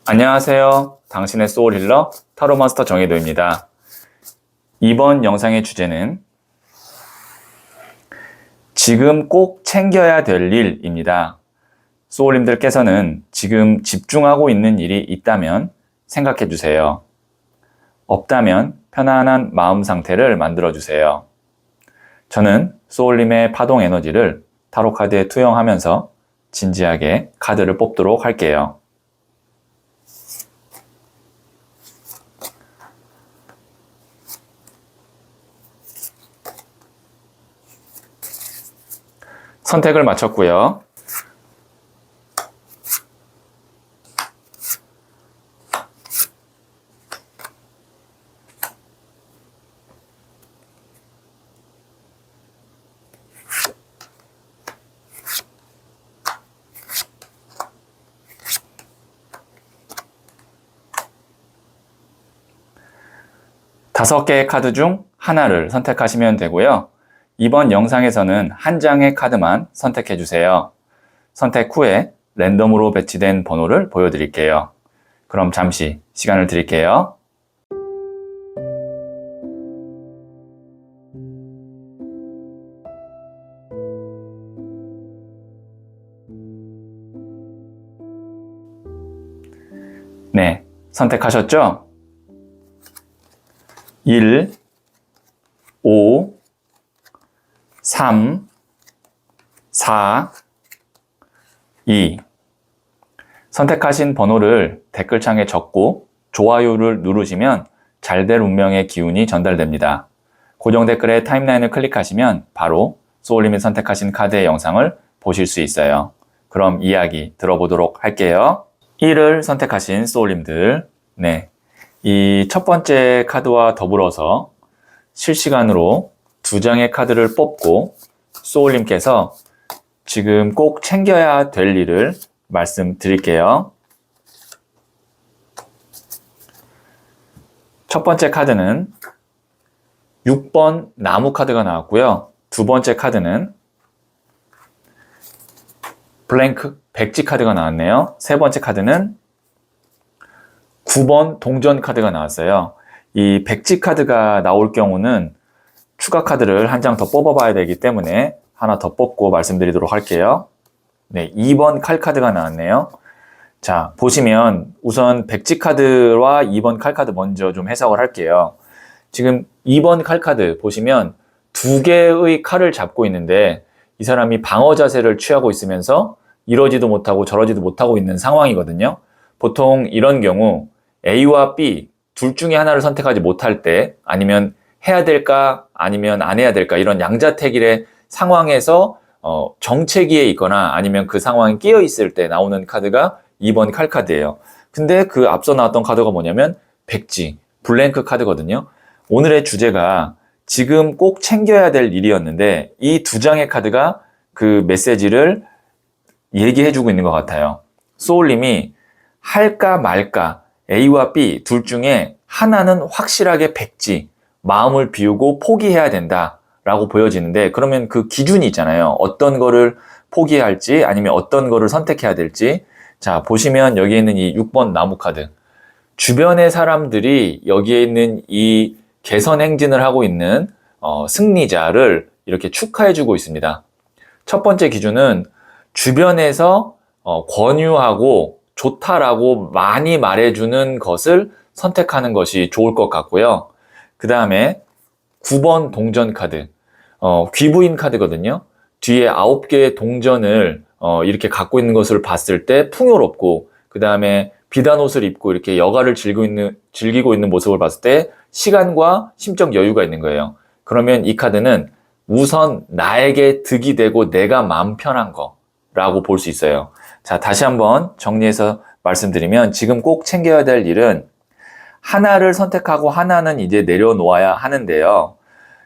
안녕하세요. 당신의 소울 힐러 타로 마스터 정혜도입니다. 이번 영상의 주제는 지금 꼭 챙겨야 될 일입니다. 소울님들께서는 지금 집중하고 있는 일이 있다면 생각해 주세요. 없다면 편안한 마음 상태를 만들어 주세요. 저는 소울님의 파동 에너지를 타로 카드에 투영하면서 진지하게 카드를 뽑도록 할게요. 선택을 마쳤고요. 다섯 개의 카드 중 하나를 선택하시면 되고요. 이번 영상에서는 한 장의 카드만 선택해 주세요. 선택 후에 랜덤으로 배치된 번호를 보여드릴게요. 그럼 잠시 시간을 드릴게요. 네, 선택하셨죠? 1, 5, 3, 4, 2. 선택하신 번호를 댓글창에 적고 좋아요를 누르시면 잘될 운명의 기운이 전달됩니다. 고정 댓글에 타임라인을 클릭하시면 바로 소울님이 선택하신 카드의 영상을 보실 수 있어요. 그럼 이야기 들어보도록 할게요. 1을 선택하신 소울님들, 네, 이 첫 번째 카드와 더불어서 실시간으로 두 장의 카드를 뽑고 소울님께서 지금 꼭 챙겨야 될 일을 말씀드릴게요. 첫 번째 카드는 6번 나무 카드가 나왔고요. 두 번째 카드는 블랭크 백지 카드가 나왔네요. 세 번째 카드는 9번 동전 카드가 나왔어요. 이 백지 카드가 나올 경우는 추가 카드를 한 장 더 뽑아봐야 되기 때문에 하나 더 뽑고 말씀드리도록 할게요. 네, 2번 칼 카드가 나왔네요. 자, 보시면 우선 백지 카드와 2번 칼 카드 먼저 좀 해석을 할게요. 지금 2번 칼 카드 보시면 두 개의 칼을 잡고 있는데 이 사람이 방어 자세를 취하고 있으면서 이러지도 못하고 저러지도 못하고 있는 상황이거든요. 보통 이런 경우 A와 B 둘 중에 하나를 선택하지 못할 때 아니면 해야 될까 아니면 안 해야 될까 이런 양자택일의 상황에서 정체기에 있거나 아니면 그 상황에 끼어 있을 때 나오는 카드가 2번 칼 카드예요. 근데 그 앞서 나왔던 카드가 뭐냐면 백지, 블랭크 카드거든요. 오늘의 주제가 지금 꼭 챙겨야 될 일이었는데 이 두 장의 카드가 그 메시지를 얘기해주고 있는 것 같아요. 소울님이 할까 말까 A와 B 둘 중에 하나는 확실하게 백지, 마음을 비우고 포기해야 된다 라고 보여지는데 그러면 그 기준이 있잖아요. 어떤 거를 포기해야 할지 아니면 어떤 거를 선택해야 될지. 자, 보시면 여기에 있는 이 6번 나무 카드. 주변의 사람들이 여기에 있는 이 개선 행진을 하고 있는 승리자를 이렇게 축하해주고 있습니다. 첫 번째 기준은 주변에서 권유하고 좋다라고 많이 말해주는 것을 선택하는 것이 좋을 것 같고요. 그 다음에 9번 동전 카드, 귀부인 카드거든요. 뒤에 9개의 동전을 이렇게 갖고 있는 것을 봤을 때 풍요롭고, 그 다음에 비단 옷을 입고 이렇게 여가를 즐기고 있는 모습을 봤을 때 시간과 심적 여유가 있는 거예요. 그러면 이 카드는 우선 나에게 득이 되고 내가 마음 편한 거라고 볼 수 있어요. 자, 다시 한번 정리해서 말씀드리면 지금 꼭 챙겨야 될 일은 하나를 선택하고 하나는 이제 내려놓아야 하는데요.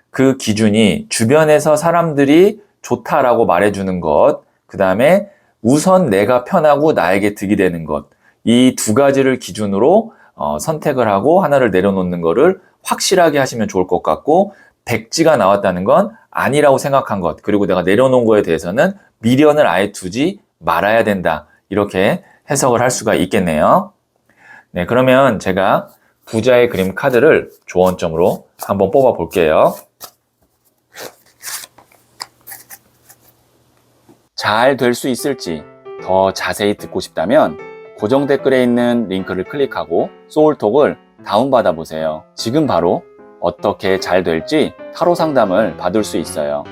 그 기준이 주변에서 사람들이 좋다라고 말해주는 것, 그 다음에 우선 내가 편하고 나에게 득이 되는 것, 이 두 가지를 기준으로 선택을 하고 하나를 내려놓는 거를 확실하게 하시면 좋을 것 같고, 백지가 나왔다는 건 아니라고 생각한 것, 그리고 내가 내려놓은 거에 대해서는 미련을 아예 두지 말아야 된다. 이렇게 해석을 할 수가 있겠네요. 네, 그러면 제가 부자의 그림 카드를 조언점으로 한번 뽑아 볼게요. 잘 될 수 있을지 더 자세히 듣고 싶다면 고정 댓글에 있는 링크를 클릭하고 소울톡을 다운받아 보세요. 지금 바로 어떻게 잘 될지 타로 상담을 받을 수 있어요.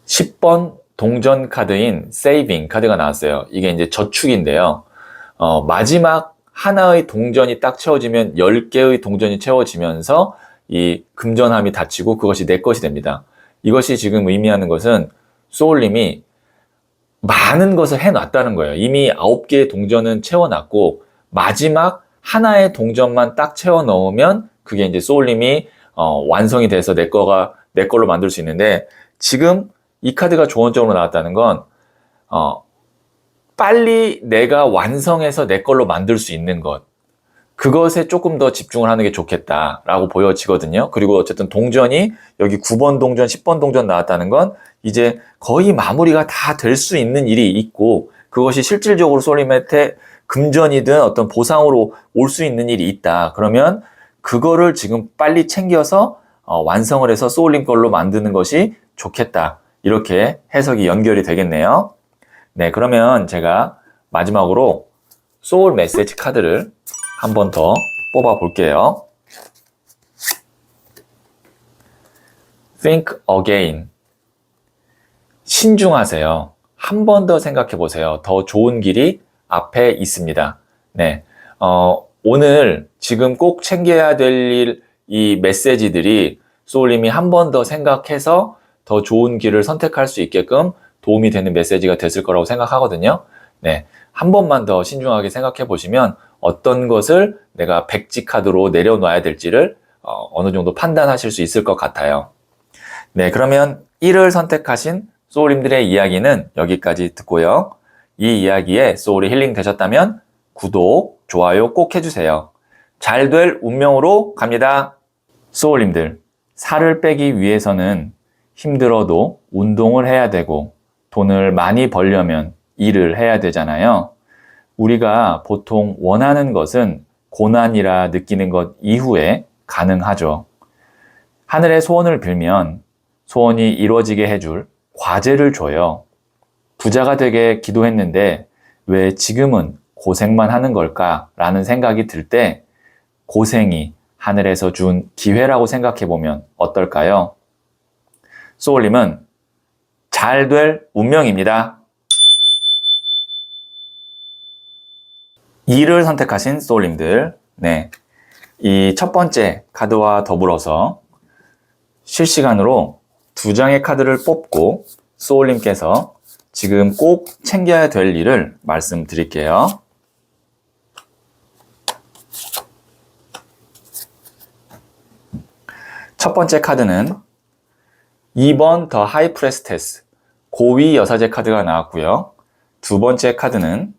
10번 동전 카드인 세이빙 카드가 나왔어요. 이게 이제 저축인데요. 마지막 하나의 동전이 딱 채워지면 10개의 동전이 채워지면서 이 금전함이 닫히고 그것이 내 것이 됩니다. 이것이 지금 의미하는 것은 소울님이 많은 것을 해놨다는 거예요. 이미 9개의 동전은 채워놨고 마지막 하나의 동전만 딱 채워 넣으면 그게 이제 소울님이 완성이 돼서 내 걸로 만들 수 있는데, 지금 이 카드가 조언적으로 나왔다는 건 빨리 내가 완성해서 내 걸로 만들 수 있는 것, 그것에 조금 더 집중을 하는 게 좋겠다라고 보여지거든요. 그리고 어쨌든 동전이 여기 9번 동전, 10번 동전 나왔다는 건 이제 거의 마무리가 다 될 수 있는 일이 있고, 그것이 실질적으로 소울님한테 금전이든 어떤 보상으로 올 수 있는 일이 있다. 그러면 그거를 지금 빨리 챙겨서 완성을 해서 소울님 걸로 만드는 것이 좋겠다. 이렇게 해석이 연결이 되겠네요. 네, 그러면 제가 마지막으로 소울 메시지 카드를 한 번 더 뽑아 볼게요. Think again. 신중하세요. 한 번 더 생각해 보세요. 더 좋은 길이 앞에 있습니다. 네, 오늘 지금 꼭 챙겨야 될 이 메시지들이 소울님이 한 번 더 생각해서 더 좋은 길을 선택할 수 있게끔 도움이 되는 메시지가 됐을 거라고 생각하거든요. 네, 한 번만 더 신중하게 생각해 보시면 어떤 것을 내가 백지 카드로 내려놔야 될지를 어느 정도 판단하실 수 있을 것 같아요. 네, 그러면 1을 선택하신 소울님들의 이야기는 여기까지 듣고요. 이 이야기에 소울이 힐링 되셨다면 구독, 좋아요 꼭 해주세요. 잘 될 운명으로 갑니다. 소울님들, 살을 빼기 위해서는 힘들어도 운동을 해야 되고 돈을 많이 벌려면 일을 해야 되잖아요. 우리가 보통 원하는 것은 고난이라 느끼는 것 이후에 가능하죠. 하늘의 소원을 빌면 소원이 이루어지게 해줄 과제를 줘요. 부자가 되게 기도했는데 왜 지금은 고생만 하는 걸까? 라는 생각이 들 때 고생이 하늘에서 준 기회라고 생각해 보면 어떨까요? 소울님은 잘 될 운명입니다. 2를 선택하신 소울님들, 네, 이 첫 번째 카드와 더불어서 실시간으로 2장의 카드를 뽑고 소울님께서 지금 꼭 챙겨야 될 일을 말씀드릴게요. 첫 번째 카드는 2번 더 하이 프레스테스, 고위 여사제 카드가 나왔고요. 두 번째 카드는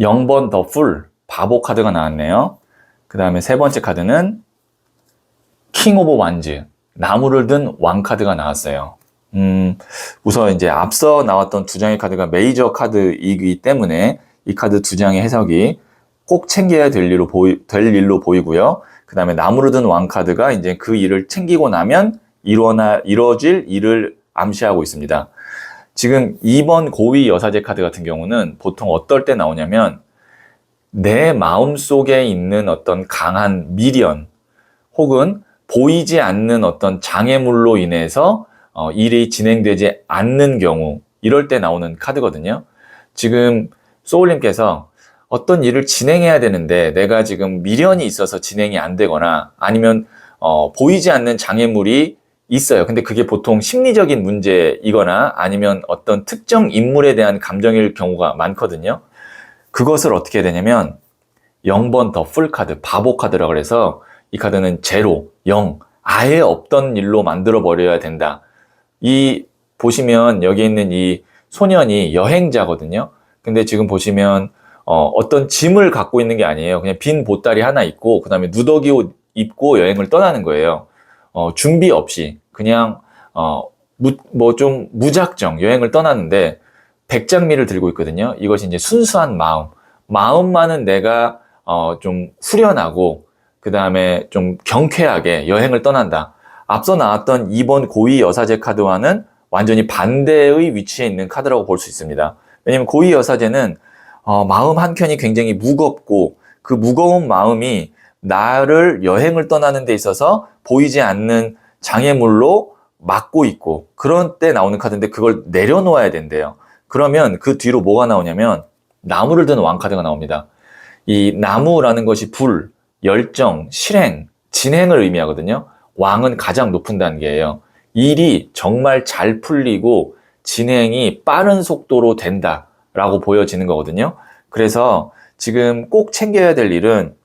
0번 더 풀, 바보 카드가 나왔네요. 그 다음에 세 번째 카드는 킹 오브 완즈, 나무를 든 왕 카드가 나왔어요. 우선 이제 앞서 나왔던 2장의 카드가 메이저 카드이기 때문에 이 카드 2장의 해석이 꼭 챙겨야 될 일로 보이고요. 그 다음에 나무를 든 왕 카드가 이제 그 일을 챙기고 나면 이루어질 일을 암시하고 있습니다. 지금 2번 고위 여사제 카드 같은 경우는 보통 어떨 때 나오냐면 내 마음속에 있는 어떤 강한 미련 혹은 보이지 않는 어떤 장애물로 인해서 일이 진행되지 않는 경우, 이럴 때 나오는 카드거든요. 지금 소울님께서 어떤 일을 진행해야 되는데 내가 지금 미련이 있어서 진행이 안 되거나 아니면 보이지 않는 장애물이 있어요. 근데 그게 보통 심리적인 문제이거나 아니면 어떤 특정 인물에 대한 감정일 경우가 많거든요. 그것을 어떻게 해야 되냐면 0번 더 풀 카드, 바보 카드라고 그래서 이 카드는 제로, 0, 아예 없던 일로 만들어 버려야 된다. 보시면 여기 있는 이 소년이 여행자거든요. 근데 지금 보시면 어떤 짐을 갖고 있는 게 아니에요. 그냥 빈 보따리 하나 있고 그 다음에 누더기 옷 입고 여행을 떠나는 거예요. 준비 없이 그냥 좀 무작정 여행을 떠났는데 백장미를 들고 있거든요. 이것이 이제 순수한 마음만은 내가 좀 후련하고 그 다음에 좀 경쾌하게 여행을 떠난다. 앞서 나왔던 2번 고위 여사제 카드와는 완전히 반대의 위치에 있는 카드라고 볼 수 있습니다. 왜냐면 고위 여사제는 마음 한켠이 굉장히 무겁고 그 무거운 마음이 나를 여행을 떠나는 데 있어서 보이지 않는 장애물로 막고 있고 그런 때 나오는 카드인데 그걸 내려놓아야 된대요. 그러면 그 뒤로 뭐가 나오냐면 나무를 드는 왕카드가 나옵니다. 이 나무라는 것이 불, 열정, 실행, 진행을 의미하거든요. 왕은 가장 높은 단계예요. 일이 정말 잘 풀리고 진행이 빠른 속도로 된다라고 보여지는 거거든요. 그래서 지금 꼭 챙겨야 될 일은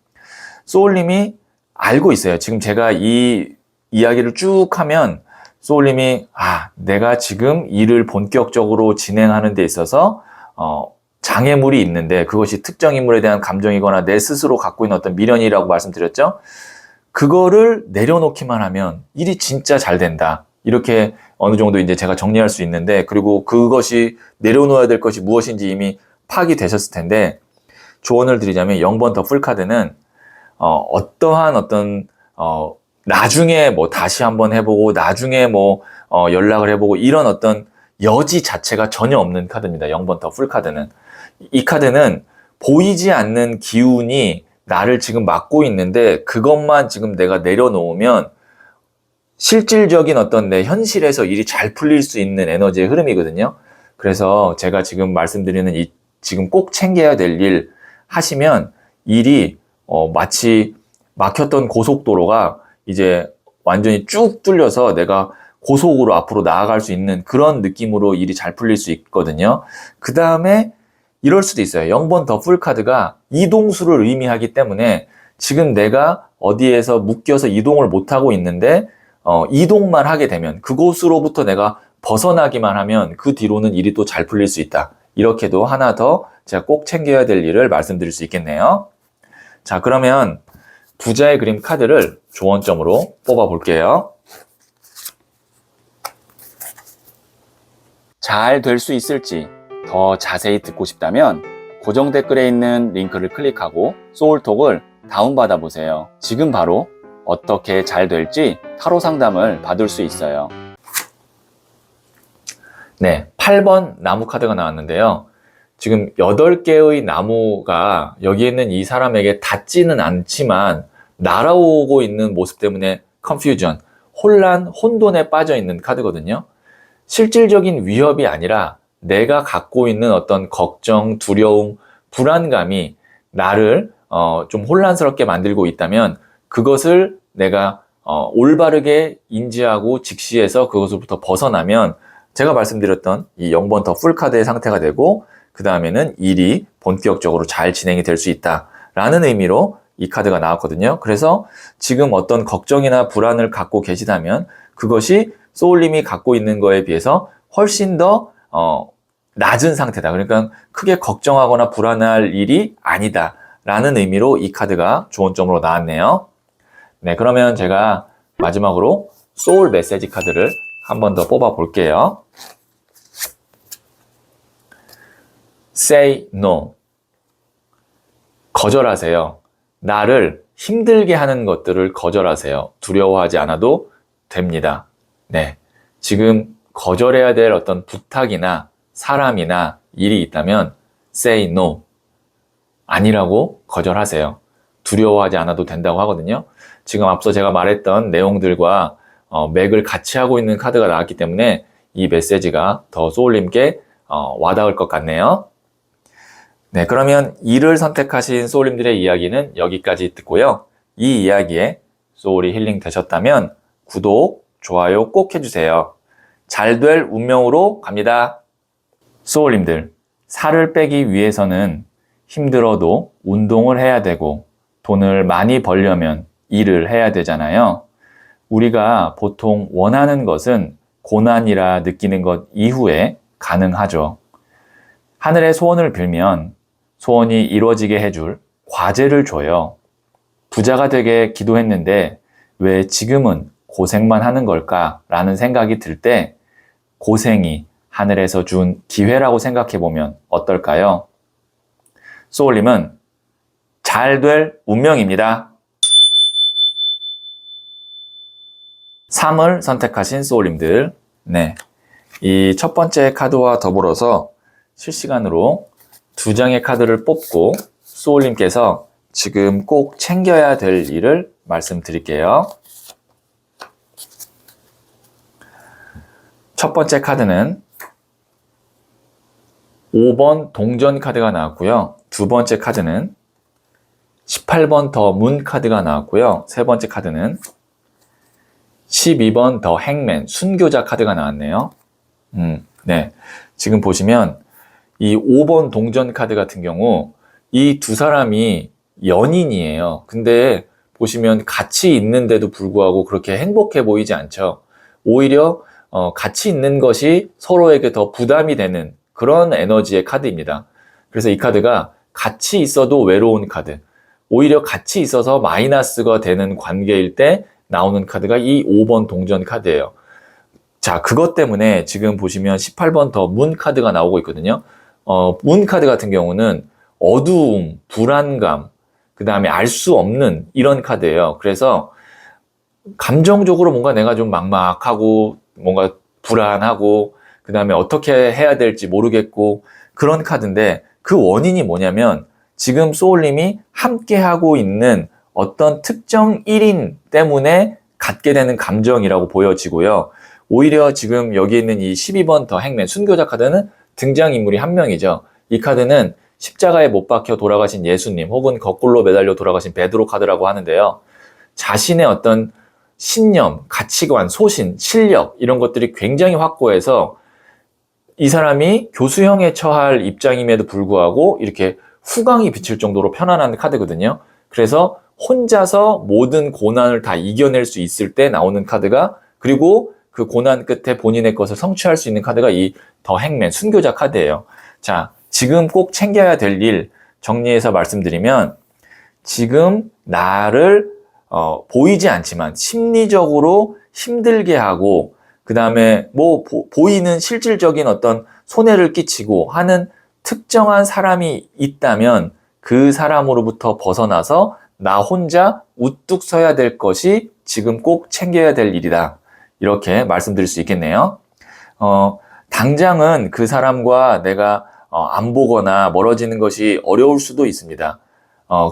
소울님이 알고 있어요. 지금 제가 이 이야기를 쭉 하면 소울님이 내가 지금 일을 본격적으로 진행하는 데 있어서 장애물이 있는데 그것이 특정 인물에 대한 감정이거나 내 스스로 갖고 있는 어떤 미련이라고 말씀드렸죠. 그거를 내려놓기만 하면 일이 진짜 잘 된다. 이렇게 어느 정도 이제 제가 정리할 수 있는데 그리고 그것이 내려놓아야 될 것이 무엇인지 이미 파악이 되셨을 텐데 조언을 드리자면 0번 더 풀카드는 어떠한 어떤 나중에 뭐 다시 한번 해보고 나중에 뭐 연락을 해보고 이런 어떤 여지 자체가 전혀 없는 카드입니다. 0번 더 풀카드는. 이 카드는 보이지 않는 기운이 나를 지금 막고 있는데 그것만 지금 내가 내려놓으면 실질적인 어떤 내 현실에서 일이 잘 풀릴 수 있는 에너지의 흐름이거든요. 그래서 제가 지금 말씀드리는 이 지금 꼭 챙겨야 될 일 하시면 일이 마치 막혔던 고속도로가 이제 완전히 쭉 뚫려서 내가 고속으로 앞으로 나아갈 수 있는 그런 느낌으로 일이 잘 풀릴 수 있거든요. 그 다음에 이럴 수도 있어요. 0번 더 풀카드가 이동수를 의미하기 때문에 지금 내가 어디에서 묶여서 이동을 못하고 있는데 이동만 하게 되면 그곳으로부터 내가 벗어나기만 하면 그 뒤로는 일이 또 잘 풀릴 수 있다. 이렇게도 하나 더 제가 꼭 챙겨야 될 일을 말씀드릴 수 있겠네요. 자, 그러면 부자의 그림 카드를 조언점으로 뽑아 볼게요. 잘 될 수 있을지 더 자세히 듣고 싶다면 고정 댓글에 있는 링크를 클릭하고 소울톡을 다운받아 보세요. 지금 바로 어떻게 잘 될지 타로 상담을 받을 수 있어요. 네, 8번 나무 카드가 나왔는데요. 지금 8개의 나무가 여기 있는 이 사람에게 닿지는 않지만 날아오고 있는 모습 때문에 컨퓨전, 혼란, 혼돈에 빠져 있는 카드거든요. 실질적인 위협이 아니라 내가 갖고 있는 어떤 걱정, 두려움, 불안감이 나를 좀 혼란스럽게 만들고 있다면 그것을 내가 올바르게 인지하고 직시해서 그것으로부터 벗어나면 제가 말씀드렸던 이 0번 더 풀카드의 상태가 되고 그 다음에는 일이 본격적으로 잘 진행이 될 수 있다라는 의미로 이 카드가 나왔거든요. 그래서 지금 어떤 걱정이나 불안을 갖고 계시다면 그것이 소울님이 갖고 있는 거에 비해서 훨씬 더 낮은 상태다. 그러니까 크게 걱정하거나 불안할 일이 아니다 라는 의미로 이 카드가 조언점으로 나왔네요. 네, 그러면 제가 마지막으로 소울 메시지 카드를 한 번 더 뽑아 볼게요. Say no. 거절하세요. 나를 힘들게 하는 것들을 거절하세요. 두려워하지 않아도 됩니다. 네. 지금 거절해야 될 어떤 부탁이나 사람이나 일이 있다면 say no. 아니라고 거절하세요. 두려워하지 않아도 된다고 하거든요. 지금 앞서 제가 말했던 내용들과 맥을 같이 하고 있는 카드가 나왔기 때문에 이 메시지가 더 소울님께 와닿을 것 같네요. 네, 그러면 이를 선택하신 소울님들의 이야기는 여기까지 듣고요. 이 이야기에 소울이 힐링 되셨다면 구독, 좋아요 꼭 해주세요. 잘 될 운명으로 갑니다. 소울님들, 살을 빼기 위해서는 힘들어도 운동을 해야 되고 돈을 많이 벌려면 일을 해야 되잖아요. 우리가 보통 원하는 것은 고난이라 느끼는 것 이후에 가능하죠. 하늘의 소원을 빌면 소원이 이루어지게 해줄 과제를 줘요. 부자가 되게 기도했는데 왜 지금은 고생만 하는 걸까? 라는 생각이 들 때 고생이 하늘에서 준 기회라고 생각해 보면 어떨까요? 소울님은 잘 될 운명입니다. 3을 선택하신 소울님들, 네, 이 첫 번째 카드와 더불어서 실시간으로 2장의 카드를 뽑고 소울님께서 지금 꼭 챙겨야 될 일을 말씀드릴게요. 첫 번째 카드는 5번 동전 카드가 나왔고요. 두 번째 카드는 18번 더 문 카드가 나왔고요. 세 번째 카드는 12번 더 행맨 순교자 카드가 나왔네요. 네, 지금 보시면 이 5번 동전 카드 같은 경우 이 두 사람이 연인이에요. 근데 보시면 같이 있는데도 불구하고 그렇게 행복해 보이지 않죠. 오히려 같이 있는 것이 서로에게 더 부담이 되는 그런 에너지의 카드입니다. 그래서 이 카드가 같이 있어도 외로운 카드, 오히려 같이 있어서 마이너스가 되는 관계일 때 나오는 카드가 이 5번 동전 카드예요. 자, 그것 때문에 지금 보시면 18번 더 문 카드가 나오고 있거든요. 문 카드 같은 경우는 어두움, 불안감, 그 다음에 알 수 없는 이런 카드예요. 그래서 감정적으로 뭔가 내가 좀 막막하고 뭔가 불안하고 그 다음에 어떻게 해야 될지 모르겠고 그런 카드인데 그 원인이 뭐냐면 지금 소울님이 함께하고 있는 어떤 특정 1인 때문에 갖게 되는 감정이라고 보여지고요. 오히려 지금 여기 있는 이 12번 더 행맨 순교자 카드는 등장인물이 한 명이죠. 이 카드는 십자가에 못 박혀 돌아가신 예수님 혹은 거꾸로 매달려 돌아가신 베드로 카드라고 하는데요. 자신의 어떤 신념, 가치관, 소신, 실력 이런 것들이 굉장히 확고해서 이 사람이 교수형에 처할 입장임에도 불구하고 이렇게 후광이 비칠 정도로 편안한 카드거든요. 그래서 혼자서 모든 고난을 다 이겨낼 수 있을 때 나오는 카드가, 그리고 그 고난 끝에 본인의 것을 성취할 수 있는 카드가 이 더 행맨 순교자 카드예요. 자, 지금 꼭 챙겨야 될 일 정리해서 말씀드리면 지금 나를 보이지 않지만 심리적으로 힘들게 하고 그 다음에 뭐 보이는 실질적인 어떤 손해를 끼치고 하는 특정한 사람이 있다면 그 사람으로부터 벗어나서 나 혼자 우뚝 서야 될 것이 지금 꼭 챙겨야 될 일이다. 이렇게 말씀드릴 수 있겠네요. 당장은 그 사람과 내가 안 보거나 멀어지는 것이 어려울 수도 있습니다.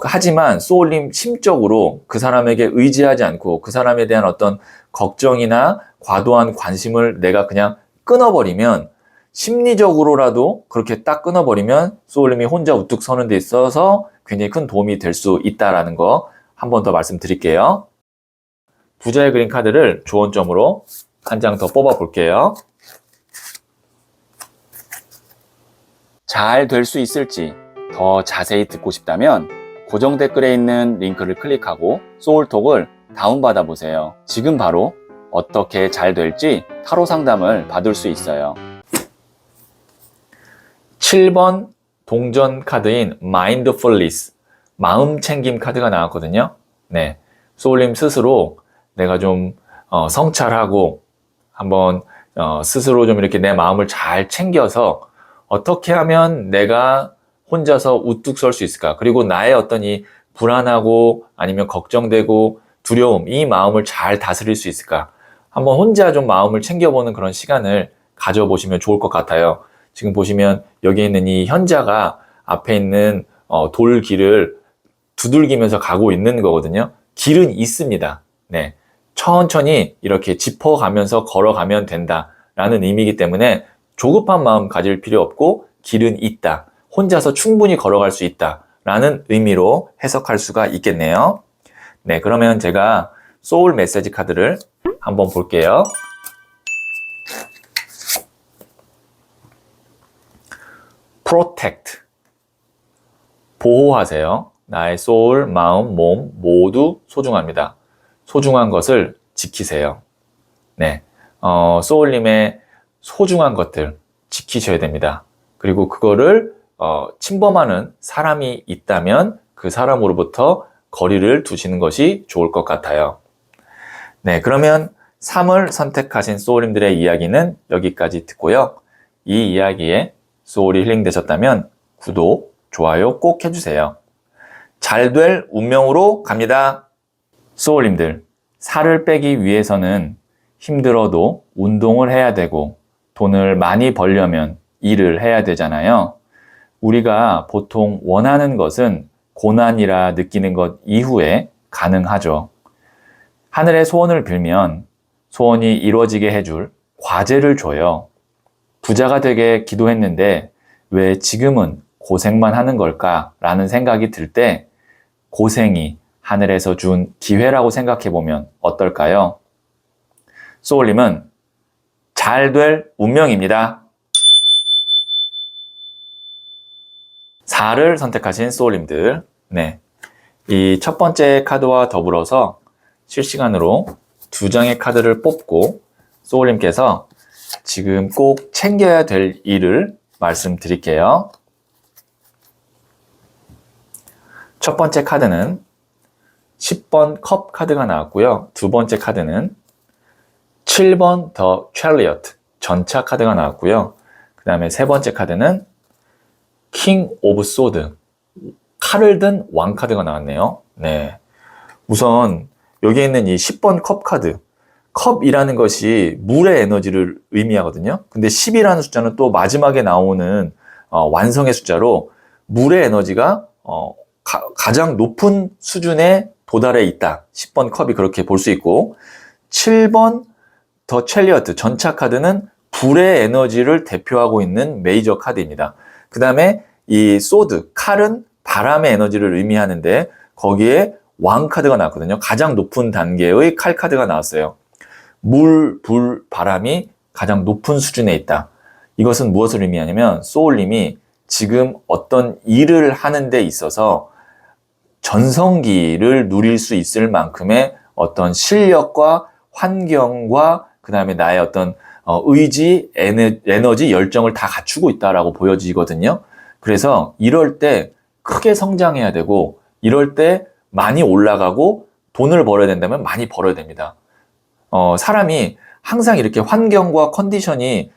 하지만 소울님 심적으로 그 사람에게 의지하지 않고 그 사람에 대한 어떤 걱정이나 과도한 관심을 내가 그냥 끊어버리면, 심리적으로라도 그렇게 딱 끊어버리면 소울님이 혼자 우뚝 서는 데 있어서 굉장히 큰 도움이 될 수 있다는 거 한 번 더 말씀드릴게요. 부자의 그린 카드를 조언점으로 한 장 더 뽑아 볼게요. 잘 될 수 있을지 더 자세히 듣고 싶다면 고정 댓글에 있는 링크를 클릭하고 소울톡을 다운받아 보세요. 지금 바로 어떻게 잘 될지 타로 상담을 받을 수 있어요. 7번 동전 카드인 Mindfulness, 마음 챙김 카드가 나왔거든요. 네, 소울님 스스로 내가 좀 성찰하고 한번 스스로 좀 이렇게 내 마음을 잘 챙겨서 어떻게 하면 내가 혼자서 우뚝 설 수 있을까? 그리고 나의 어떤 이 불안하고 아니면 걱정되고 두려움, 이 마음을 잘 다스릴 수 있을까? 한번 혼자 좀 마음을 챙겨보는 그런 시간을 가져보시면 좋을 것 같아요. 지금 보시면 여기 있는 이 현자가 앞에 있는 돌길을 두들기면서 가고 있는 거거든요. 길은 있습니다. 네, 천천히 이렇게 짚어가면서 걸어가면 된다라는 의미이기 때문에 조급한 마음 가질 필요 없고 길은 있다. 혼자서 충분히 걸어갈 수 있다라는 의미로 해석할 수가 있겠네요. 네, 그러면 제가 소울 메시지 카드를 한번 볼게요. Protect, 보호하세요. 나의 소울, 마음, 몸 모두 소중합니다. 소중한 것을 지키세요. 네, 소울님의 소중한 것들 지키셔야 됩니다. 그리고 그거를 침범하는 사람이 있다면 그 사람으로부터 거리를 두시는 것이 좋을 것 같아요. 네, 그러면 3을 선택하신 소울님들의 이야기는 여기까지 듣고요. 이 이야기에 소울이 힐링되셨다면 구독, 좋아요 꼭 해주세요. 잘 될 운명으로 갑니다. 소울님들, 살을 빼기 위해서는 힘들어도 운동을 해야 되고 돈을 많이 벌려면 일을 해야 되잖아요. 우리가 보통 원하는 것은 고난이라 느끼는 것 이후에 가능하죠. 하늘의 소원을 빌면 소원이 이루어지게 해줄 과제를 줘요. 부자가 되게 기도했는데 왜 지금은 고생만 하는 걸까? 라는 생각이 들 때 고생이 하늘에서 준 기회라고 생각해 보면 어떨까요? 소울님은 잘 될 운명입니다. 4를 선택하신 소울님들, 네, 이 첫 번째 카드와 더불어서 실시간으로 2장의 카드를 뽑고 소울님께서 지금 꼭 챙겨야 될 일을 말씀드릴게요. 첫 번째 카드는 10번 컵 카드가 나왔고요. 두 번째 카드는 7번 더 chariot, 전차 카드가 나왔고요. 그 다음에 세 번째 카드는 킹 오브 소드, 칼을 든 왕 카드가 나왔네요. 네. 우선 여기에 있는 이 10번 컵 카드, 컵이라는 것이 물의 에너지를 의미하거든요. 근데 10이라는 숫자는 또 마지막에 나오는 완성의 숫자로 물의 에너지가 가장 높은 수준에 도달해 있다. 10번 컵이 그렇게 볼 수 있고, 7번 더 첼리어트, 전차 카드는 불의 에너지를 대표하고 있는 메이저 카드입니다. 그 다음에 이 소드, 칼은 바람의 에너지를 의미하는데 거기에 왕 카드가 나왔거든요. 가장 높은 단계의 칼 카드가 나왔어요. 물, 불, 바람이 가장 높은 수준에 있다. 이것은 무엇을 의미하냐면 소울님이 지금 어떤 일을 하는 데 있어서 전성기를 누릴 수 있을 만큼의 어떤 실력과 환경과 그 다음에 나의 어떤 의지, 에너지, 열정을 다 갖추고 있다라고 보여지거든요. 그래서 이럴 때 크게 성장해야 되고 이럴 때 많이 올라가고 돈을 벌어야 된다면 많이 벌어야 됩니다. 사람이 항상 이렇게 환경과 컨디션이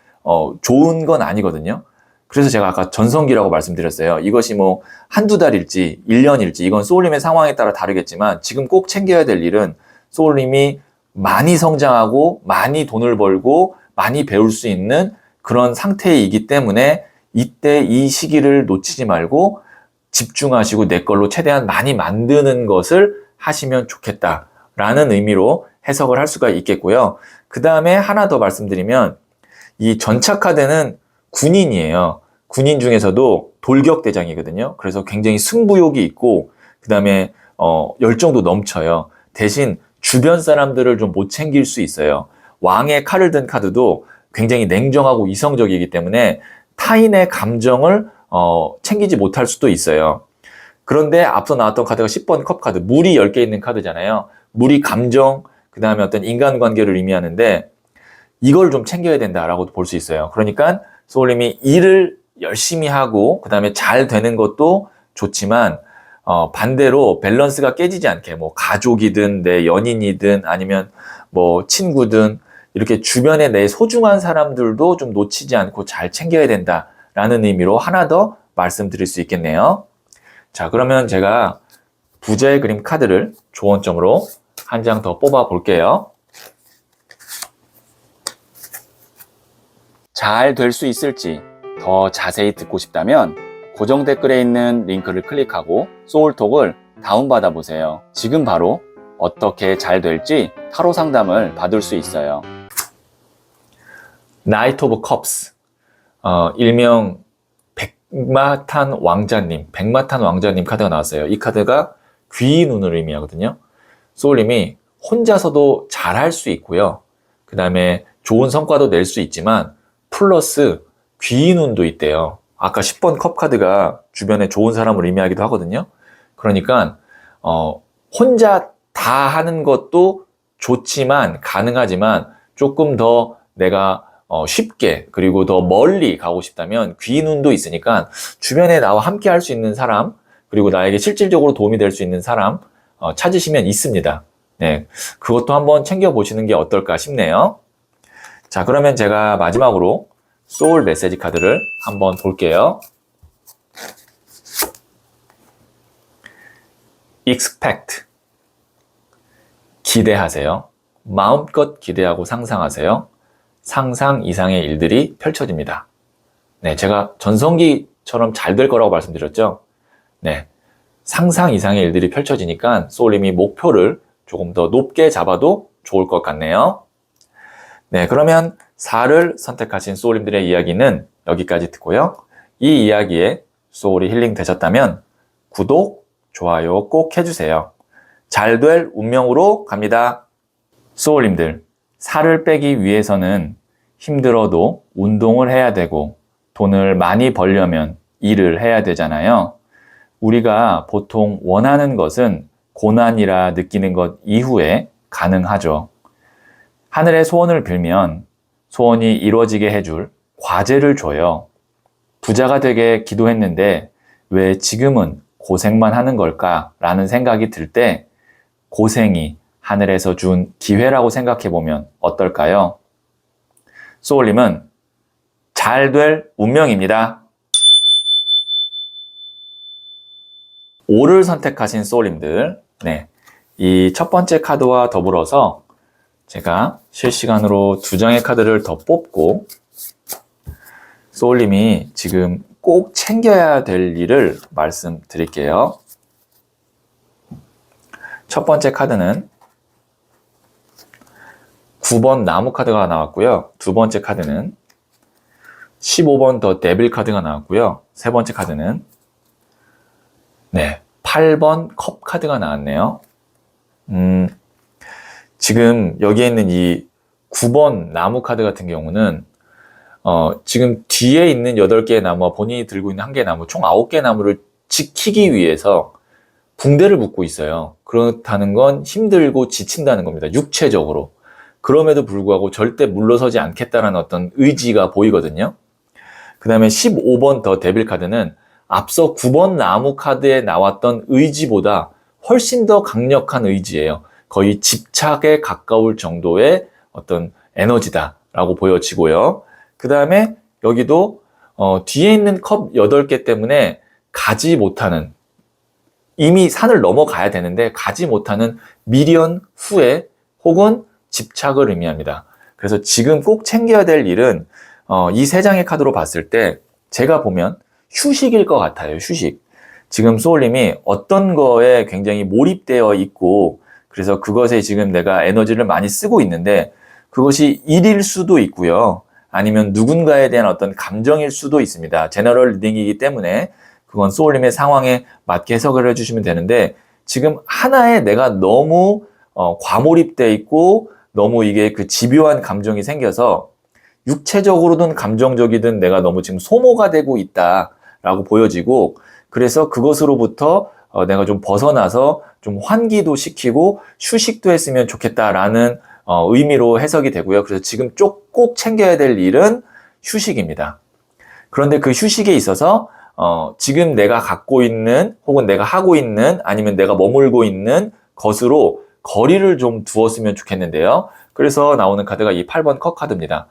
좋은 건 아니거든요. 그래서 제가 아까 전성기라고 말씀드렸어요. 이것이 뭐 한두 달일지 1년일지 이건 소울님의 상황에 따라 다르겠지만 지금 꼭 챙겨야 될 일은 소울님이 많이 성장하고 많이 돈을 벌고 많이 배울 수 있는 그런 상태이기 때문에 이때 이 시기를 놓치지 말고 집중하시고 내 걸로 최대한 많이 만드는 것을 하시면 좋겠다라는 의미로 해석을 할 수가 있겠고요. 그 다음에 하나 더 말씀드리면 이 전차 카드는 군인이에요. 군인 중에서도 돌격대장이거든요. 그래서 굉장히 승부욕이 있고 그 다음에 열정도 넘쳐요. 대신 주변 사람들을 좀 못 챙길 수 있어요. 왕의 칼을 든 카드도 굉장히 냉정하고 이성적이기 때문에 타인의 감정을 챙기지 못할 수도 있어요. 그런데 앞서 나왔던 카드가 10번 컵 카드, 물이 10개 있는 카드잖아요. 물이 감정, 그 다음에 어떤 인간관계를 의미하는데 이걸 좀 챙겨야 된다라고 볼 수 있어요. 그러니까 소울님이 일을 열심히 하고 그 다음에 잘 되는 것도 좋지만 반대로 밸런스가 깨지지 않게 뭐 가족이든 내 연인이든 아니면 뭐 친구든 이렇게 주변에 내 소중한 사람들도 좀 놓치지 않고 잘 챙겨야 된다라는 의미로 하나 더 말씀드릴 수 있겠네요. 자, 그러면 제가 부자의 그림 카드를 조언점으로 한 장 더 뽑아 볼게요. 잘 될 수 있을지 더 자세히 듣고 싶다면 고정 댓글에 있는 링크를 클릭하고 소울톡을 다운받아 보세요. 지금 바로 어떻게 잘 될지 타로 상담을 받을 수 있어요. 나이트 오브 컵스, 일명 백마탄 왕자님 카드가 나왔어요. 이 카드가 귀 눈을 의미하거든요. 소울님이 혼자서도 잘할 수 있고요. 그 다음에 좋은 성과도 낼 수 있지만 플러스 귀 눈도 있대요. 아까 10번 컵 카드가 주변에 좋은 사람을 의미하기도 하거든요. 그러니까 혼자 다 하는 것도 좋지만 가능하지만 조금 더 내가 쉽게 그리고 더 멀리 가고 싶다면 귀 눈도 있으니까 주변에 나와 함께 할 수 있는 사람 그리고 나에게 실질적으로 도움이 될 수 있는 사람 찾으시면 있습니다. 네, 그것도 한번 챙겨보시는 게 어떨까 싶네요. 자, 그러면 제가 마지막으로 소울 메시지 카드를 한번 볼게요. expect, 기대하세요. 마음껏 기대하고 상상하세요. 상상 이상의 일들이 펼쳐집니다. 네, 제가 전성기처럼 잘 될 거라고 말씀드렸죠. 네, 상상 이상의 일들이 펼쳐지니까 소울님이 목표를 조금 더 높게 잡아도 좋을 것 같네요. 네, 그러면 4를 선택하신 소울님들의 이야기는 여기까지 듣고요. 이 이야기에 소울이 힐링 되셨다면 구독, 좋아요 꼭 해주세요. 잘 될 운명으로 갑니다. 소울님들, 살을 빼기 위해서는 힘들어도 운동을 해야 되고 돈을 많이 벌려면 일을 해야 되잖아요. 우리가 보통 원하는 것은 고난이라 느끼는 것 이후에 가능하죠. 하늘의 소원을 빌면 소원이 이루어지게 해줄 과제를 줘요. 부자가 되게 기도했는데 왜 지금은 고생만 하는 걸까? 라는 생각이 들 때 고생이 하늘에서 준 기회라고 생각해 보면 어떨까요? 소울님은 잘 될 운명입니다. 5를 선택하신 소울님들, 네, 이 첫 번째 카드와 더불어서 제가 실시간으로 2장의 카드를 더 뽑고 소울님이 지금 꼭 챙겨야 될 일을 말씀드릴게요. 첫 번째 카드는 9번 나무 카드가 나왔고요. 두 번째 카드는 15번 더 데빌 카드가 나왔고요. 세 번째 카드는 8번 컵 카드가 나왔네요. 지금 여기에 있는 이 9번 나무 카드 같은 경우는 지금 뒤에 있는 8개의 나무와 본인이 들고 있는 1개의 나무, 총 9개의 나무를 지키기 위해서 붕대를 묶고 있어요. 그렇다는 건 힘들고 지친다는 겁니다. 육체적으로. 그럼에도 불구하고 절대 물러서지 않겠다라는 어떤 의지가 보이거든요. 그 다음에 15번 더 데빌 카드는 앞서 9번 나무 카드에 나왔던 의지보다 훨씬 더 강력한 의지예요. 거의 집착에 가까울 정도의 어떤 에너지다라고 보여지고요. 그 다음에 여기도 뒤에 있는 컵 8개 때문에 가지 못하는, 이미 산을 넘어가야 되는데 가지 못하는 미련, 후회 혹은 집착을 의미합니다. 그래서 지금 꼭 챙겨야 될 일은 이 3장의 카드로 봤을 때 제가 보면 휴식일 것 같아요. 휴식. 지금 소울님이 어떤 거에 굉장히 몰입되어 있고 그래서 그것에 지금 내가 에너지를 많이 쓰고 있는데 그것이 일일 수도 있고요. 아니면 누군가에 대한 어떤 감정일 수도 있습니다. 제너럴 리딩이기 때문에 그건 소울님의 상황에 맞게 해석을 해주시면 되는데 지금 하나에 내가 너무 과몰입돼 있고 너무 이게 그 집요한 감정이 생겨서 육체적으로든 감정적이든 내가 너무 지금 소모가 되고 있다라고 보여지고 그래서 그것으로부터 내가 좀 벗어나서 좀 환기도 시키고 휴식도 했으면 좋겠다라는 의미로 해석이 되고요. 그래서 지금 꼭 챙겨야 될 일은 휴식입니다. 그런데 그 휴식에 있어서 지금 내가 갖고 있는 혹은 내가 하고 있는 아니면 내가 머물고 있는 것으로 거리를 좀 두었으면 좋겠는데요. 그래서 나오는 카드가 이 8번 컵 카드입니다.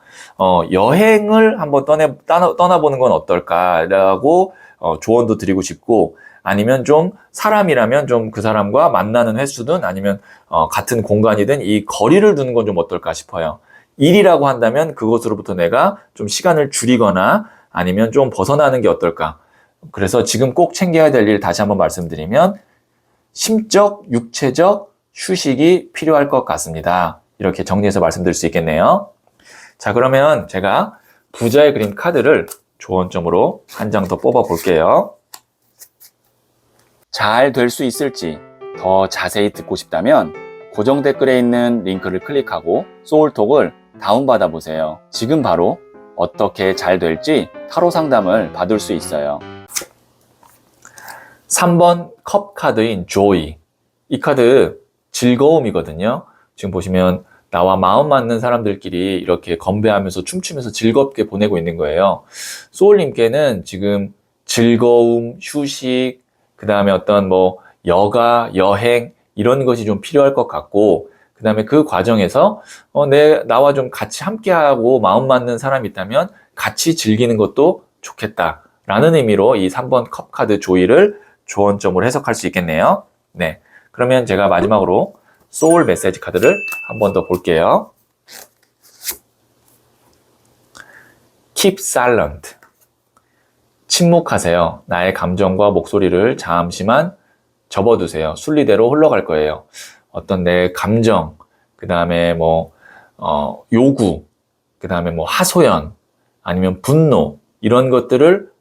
여행을 한번 떠나보는 건 어떨까라고 조언도 드리고 싶고 아니면 좀 사람이라면 좀 그 사람과 만나는 횟수든 아니면 같은 공간이든 이 거리를 두는 건 좀 어떨까 싶어요. 일이라고 한다면 그것으로부터 내가 좀 시간을 줄이거나 아니면 좀 벗어나는 게 어떨까. 그래서 지금 꼭 챙겨야 될 일 다시 한번 말씀드리면 심적, 육체적 휴식이 필요할 것 같습니다. 이렇게 정리해서 말씀드릴 수 있겠네요. 자, 그러면 제가 부자의 그림 카드를 조언점으로 한 장 더 뽑아 볼게요. 잘 될 수 있을지 더 자세히 듣고 싶다면 고정 댓글에 있는 링크를 클릭하고 소울톡을 다운받아 보세요. 지금 바로 어떻게 잘 될지 타로 상담을 받을 수 있어요. 3번 컵 카드인 조이. 이 카드 즐거움이거든요. 지금 보시면 나와 마음 맞는 사람들끼리 이렇게 건배하면서 춤추면서 즐겁게 보내고 있는 거예요. 소울님께는 지금 즐거움, 휴식, 그 다음에 어떤 여가, 여행 이런 것이 좀 필요할 것 같고 그 다음에 그 과정에서 나와 좀 같이 함께하고 마음 맞는 사람이 있다면 같이 즐기는 것도 좋겠다라는 의미로 이 3번 컵 카드 조이를 조언점으로 해석할 수 있겠네요. 네. 그러면 제가 마지막으로 소울 메시지 카드를 한 번 더 볼게요. Keep silent. 침묵하세요. 나의 감정과 목소리를 잠시만 접어두세요. 순리대로 흘러갈 거예요. 어떤 내 감정, 그 다음에 요구, 그 다음에 하소연, 아니면 분노, 이런 것들을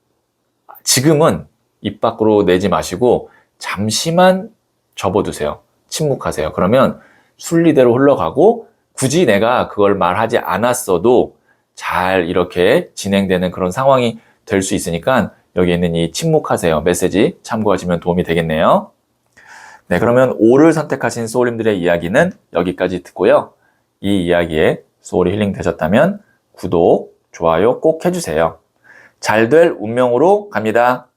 지금은 입 밖으로 내지 마시고 잠시만 접어두세요. 침묵하세요. 그러면 순리대로 흘러가고 굳이 내가 그걸 말하지 않았어도 잘 이렇게 진행되는 그런 상황이 될 수 있으니까 여기 있는 이 침묵하세요 메시지 참고하시면 도움이 되겠네요. 네, 그러면 O를 선택하신 소울님들의 이야기는 여기까지 듣고요. 이 이야기에 소울이 힐링 되셨다면 구독, 좋아요 꼭 해주세요. 잘 될 운명으로 갑니다.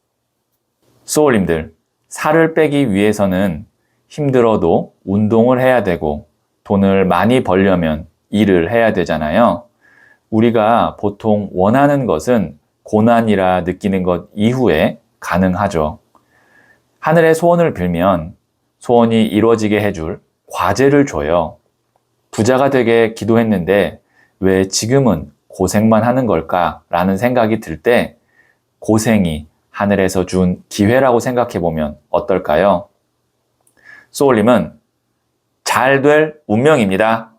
소울님들, 살을 빼기 위해서는 힘들어도 운동을 해야 되고 돈을 많이 벌려면 일을 해야 되잖아요. 우리가 보통 원하는 것은 고난이라 느끼는 것 이후에 가능하죠. 하늘의 소원을 빌면 소원이 이루어지게 해줄 과제를 줘요. 부자가 되게 기도했는데 왜 지금은 고생만 하는 걸까? 라는 생각이 들 때 고생이 하늘에서 준 기회라고 생각해 보면 어떨까요? 소울님은 잘 될 운명입니다.